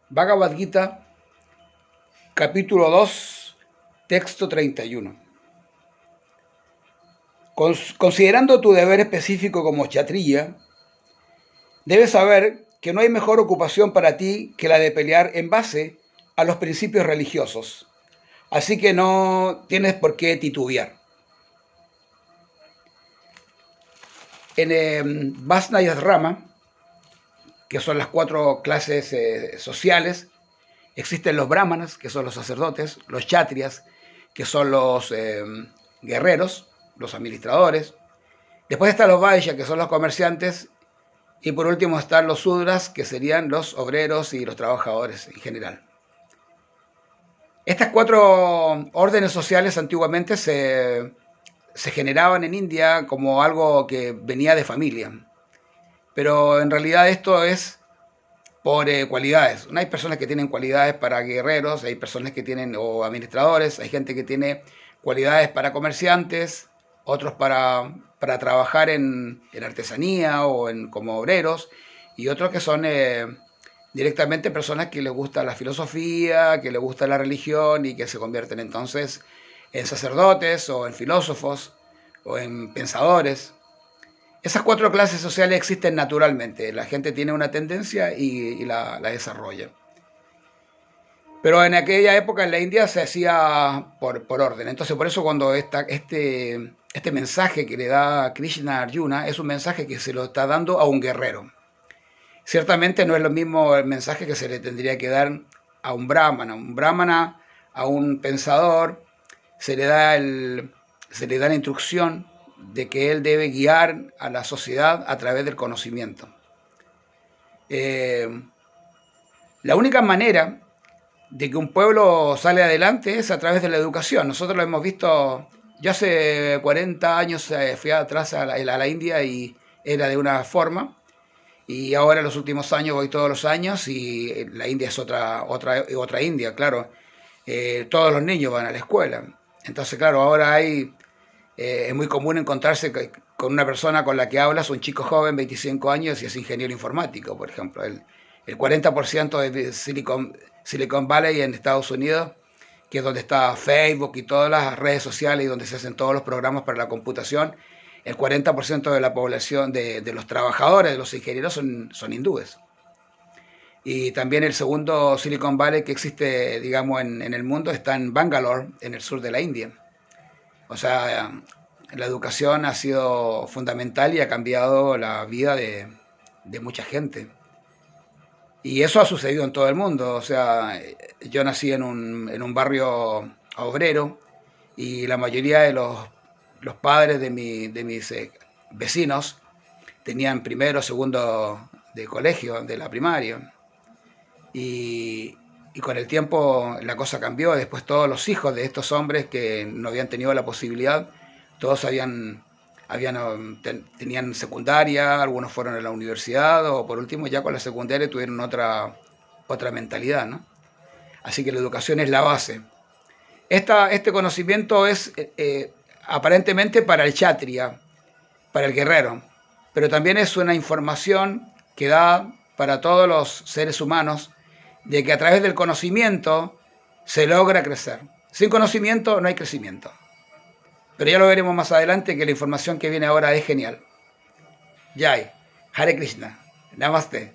Bhagavad Gita, capítulo 2, texto 31. Considerando tu deber específico como kshatriya, debes saber que no hay mejor ocupación para ti que la de pelear en base a los principios religiosos. Así que no tienes por qué titubear. En Vasna y Asrama, que son las 4 clases sociales, existen los brahmanas, que son los sacerdotes, los kshatriyas, que son los guerreros, los administradores. Después están los vaishyas, que son los comerciantes. Y por último están los sudras, que serían los obreros y los trabajadores en general. Estas 4 órdenes sociales antiguamente se generaban en India como algo que venía de familia. Pero en realidad esto es por cualidades. Hay personas que tienen cualidades para guerreros, hay personas que tienen o administradores, hay gente que tiene cualidades para comerciantes, otros para trabajar en artesanía o como obreros, y otros que son directamente personas que les gusta la filosofía, que les gusta la religión y que se convierten entonces en sacerdotes o en filósofos o en pensadores. Esas 4 clases sociales existen naturalmente, la gente tiene una tendencia y la desarrolla. Pero en aquella época en la India se hacía por orden. Entonces por eso cuando este mensaje que le da Krishna a Arjuna es un mensaje que se lo está dando a un guerrero. Ciertamente no es lo mismo el mensaje que se le tendría que dar a un brahmana, a un pensador, se le da la instrucción de que él debe guiar a la sociedad a través del conocimiento. La única manera de que un pueblo sale adelante es a través de la educación. Nosotros lo hemos visto. Yo hace 40 años fui atrás a la India y era de una forma, y ahora en los últimos años voy todos los años y la India es otra India, claro. Todos los niños van a la escuela. Entonces, claro, ahora es muy común encontrarse con una persona con la que hablas, un chico joven, 25 años, y es ingeniero informático, por ejemplo. El 40% de Silicon Valley en Estados Unidos, que es donde está Facebook y todas las redes sociales y donde se hacen todos los programas para la computación, el 40% de la población, de los trabajadores, de los ingenieros, son hindúes. Y también el segundo Silicon Valley que existe, digamos, en el mundo está en Bangalore, en el sur de la India. O sea, la educación ha sido fundamental y ha cambiado la vida de mucha gente. Y eso ha sucedido en todo el mundo. O sea, yo nací en un barrio obrero y la mayoría de los padres de mis vecinos tenían primero, segundo de colegio, de la primaria. Y con el tiempo la cosa cambió. Después todos los hijos de estos hombres que no habían tenido la posibilidad, todos tenían secundaria, algunos fueron a la universidad o por último ya con la secundaria tuvieron otra mentalidad, ¿no? Así que la educación es la base. Este conocimiento es aparentemente para el kshatriya, para el guerrero, pero también es una información que da para todos los seres humanos de que a través del conocimiento se logra crecer. Sin conocimiento no hay crecimiento. Pero ya lo veremos más adelante, que la información que viene ahora es genial. Jai, Hare Krishna, Namaste.